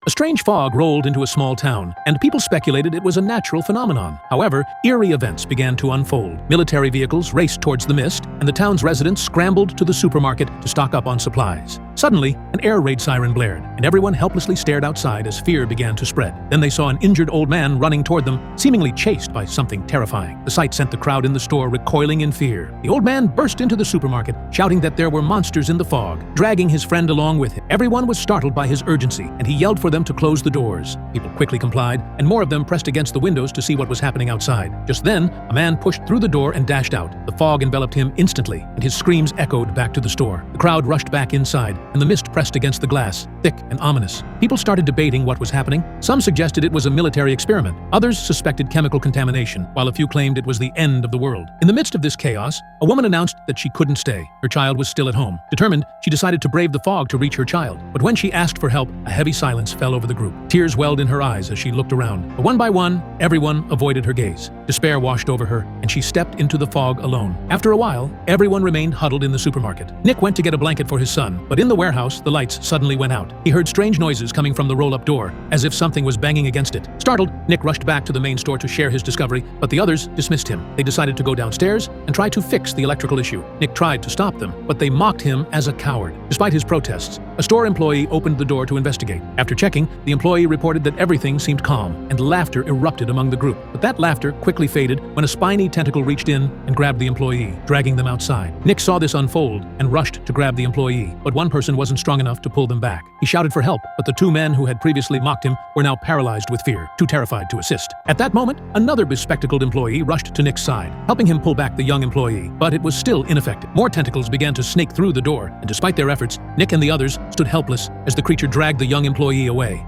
A strange fog rolled into a small town, and people speculated it was a natural phenomenon. However, eerie events began to unfold. Military vehicles raced towards the mist, and the town's residents scrambled to the supermarket to stock up on supplies. Suddenly, an air raid siren blared, and everyone helplessly stared outside as fear began to spread. Then they saw an injured old man running toward them, seemingly chased by something terrifying. The sight sent the crowd in the store recoiling in fear. The old man burst into the supermarket, shouting that there were monsters in the fog, dragging his friend along with him. Everyone was startled by his urgency, and he yelled for them to close the doors. People quickly complied, and more of them pressed against the windows to see what was happening outside. Just then, a man pushed through the door and dashed out. The fog enveloped him instantly, and his screams echoed back to the store. The crowd rushed back inside, and the mist pressed against the glass, thick and ominous. People started debating what was happening. Some suggested it was a military experiment. Others suspected chemical contamination, while a few claimed it was the end of the world. In the midst of this chaos, a woman announced that she couldn't stay. Her child was still at home. Determined, she decided to brave the fog to reach her child. But when she asked for help, a heavy silence fell over the group. Tears welled in her eyes as she looked around. But one by one, everyone avoided her gaze. Despair washed over her, and she stepped into the fog alone. After a while, everyone remained huddled in the supermarket. Nick went to get a blanket for his son, but in the warehouse, the lights suddenly went out. He heard strange noises coming from the roll-up door, as if something was banging against it. Startled, Nick rushed back to the main store to share his discovery, but the others dismissed him. They decided to go downstairs and try to fix the electrical issue. Nick tried to stop them, but they mocked him as a coward. Despite his protests, a store employee opened the door to investigate. After checking, the employee reported that everything seemed calm, and laughter erupted among the group. But that laughter quickly faded when a spiny tentacle reached in and grabbed the employee, dragging them outside. Nick saw this unfold and rushed to grab the employee, but one person wasn't strong enough to pull them back. He shouted for help, but the two men who had previously mocked him were now paralyzed with fear, too terrified to assist. At that moment, another bespectacled employee rushed to Nick's side, helping him pull back the young employee, but it was still ineffective. More tentacles began to snake through the door, and despite their efforts, Nick and the others stood helpless as the creature dragged the young employee away.